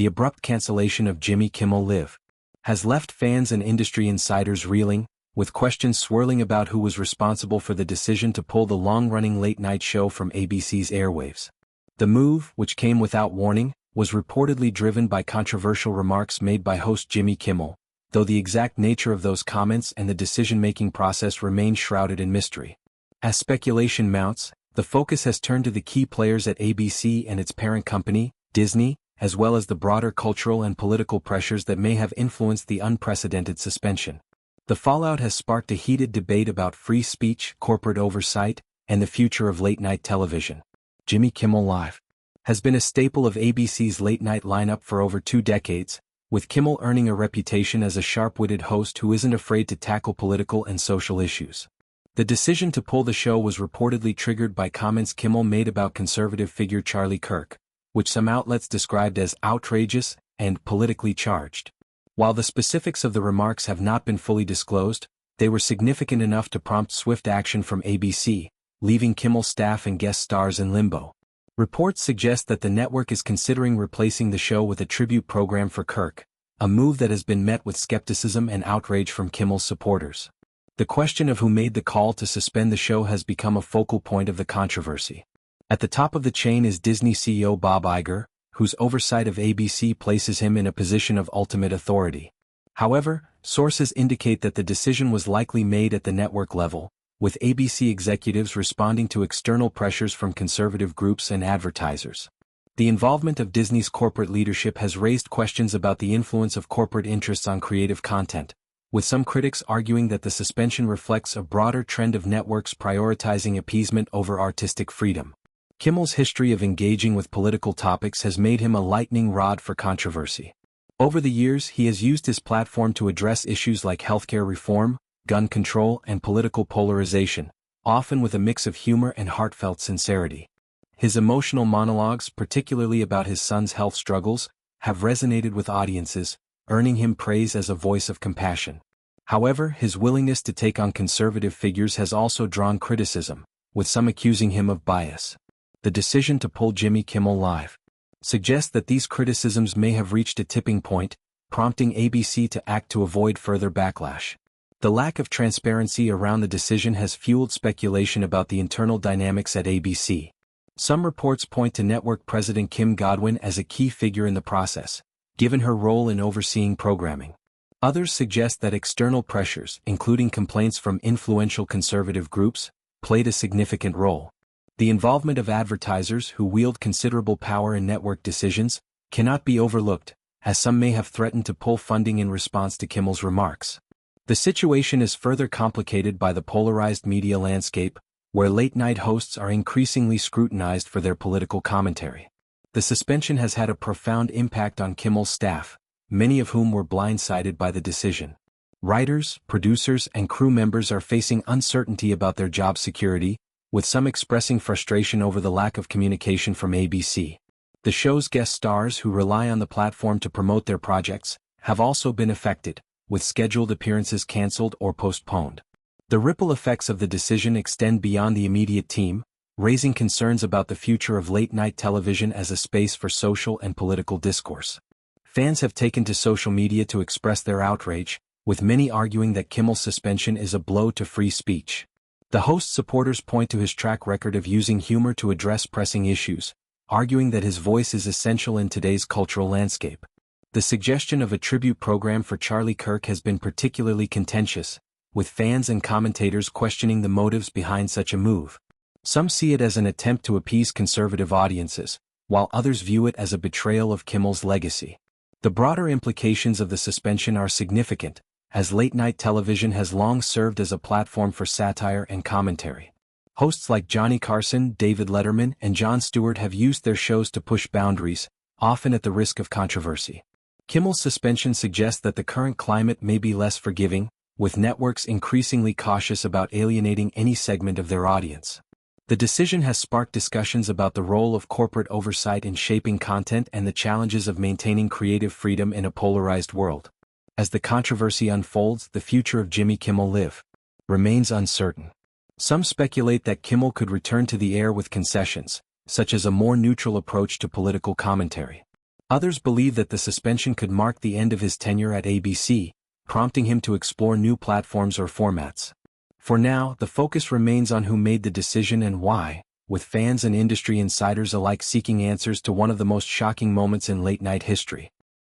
the abrupt cancellation of Jimmy Kimmel Live has left fans and industry insiders reeling, with questions swirling about who was responsible for the decision to pull the long-running late-night show from ABC's airwaves. The move, which came without warning, was reportedly driven by controversial remarks made by host Jimmy Kimmel, though the exact nature of those comments and the decision-making process remain shrouded in mystery. As speculation mounts, the focus has turned to the key players at ABC and its parent company, Disney, as well as the broader cultural and political pressures that may have influenced the unprecedented suspension. The fallout has sparked a heated debate about free speech, corporate oversight, and the future of late-night television. Jimmy Kimmel Live has been a staple of ABC's late-night lineup for over 2 decades, with Kimmel earning a reputation as a sharp-witted host who isn't afraid to tackle political and social issues. The decision to pull the show was reportedly triggered by comments Kimmel made about conservative figure Charlie Kirk, which some outlets described as outrageous and politically charged. While the specifics of the remarks have not been fully disclosed, they were significant enough to prompt swift action from ABC, leaving Kimmel's staff and guest stars in limbo. Reports suggest that the network is considering replacing the show with a tribute program for Kirk, a move that has been met with skepticism and outrage from Kimmel's supporters. The question of who made the call to suspend the show has become a focal point of the controversy. At the top of the chain is Disney CEO Bob Iger, whose oversight of ABC places him in a position of ultimate authority. However, sources indicate that the decision was likely made at the network level, with ABC executives responding to external pressures from conservative groups and advertisers. The involvement of Disney's corporate leadership has raised questions about the influence of corporate interests on creative content, with some critics arguing that the suspension reflects a broader trend of networks prioritizing appeasement over artistic freedom. Kimmel's history of engaging with political topics has made him a lightning rod for controversy. Over the years, he has used his platform to address issues like healthcare reform, gun control, and political polarization, often with a mix of humor and heartfelt sincerity. His emotional monologues, particularly about his son's health struggles, have resonated with audiences, earning him praise as a voice of compassion. However, his willingness to take on conservative figures has also drawn criticism, with some accusing him of bias. The decision to pull Jimmy Kimmel Live suggests that these criticisms may have reached a tipping point, prompting ABC to act to avoid further backlash. The lack of transparency around the decision has fueled speculation about the internal dynamics at ABC. Some reports point to network president Kim Godwin as a key figure in the process, given her role in overseeing programming. Others suggest that external pressures, including complaints from influential conservative groups, played a significant role. The involvement of advertisers who wield considerable power in network decisions cannot be overlooked, as some may have threatened to pull funding in response to Kimmel's remarks. The situation is further complicated by the polarized media landscape, where late-night hosts are increasingly scrutinized for their political commentary. The suspension has had a profound impact on Kimmel's staff, many of whom were blindsided by the decision. Writers, producers, and crew members are facing uncertainty about their job security, with some expressing frustration over the lack of communication from ABC. The show's guest stars who rely on the platform to promote their projects have also been affected, with scheduled appearances canceled or postponed. The ripple effects of the decision extend beyond the immediate team, raising concerns about the future of late-night television as a space for social and political discourse. Fans have taken to social media to express their outrage, with many arguing that Kimmel's suspension is a blow to free speech. The host's supporters point to his track record of using humor to address pressing issues, arguing that his voice is essential in today's cultural landscape. The suggestion of a tribute program for Charlie Kirk has been particularly contentious, with fans and commentators questioning the motives behind such a move. Some see it as an attempt to appease conservative audiences, while others view it as a betrayal of Kimmel's legacy. The broader implications of the suspension are significant, as late-night television has long served as a platform for satire and commentary. Hosts like Johnny Carson, David Letterman, and Jon Stewart have used their shows to push boundaries, often at the risk of controversy. Kimmel's suspension suggests that the current climate may be less forgiving, with networks increasingly cautious about alienating any segment of their audience. The decision has sparked discussions about the role of corporate oversight in shaping content and the challenges of maintaining creative freedom in a polarized world. As the controversy unfolds, the future of Jimmy Kimmel Live remains uncertain. Some speculate that Kimmel could return to the air with concessions, such as a more neutral approach to political commentary. Others believe that the suspension could mark the end of his tenure at ABC, prompting him to explore new platforms or formats. For now, the focus remains on who made the decision and why, with fans and industry insiders alike seeking answers to one of the most shocking moments in late-night history.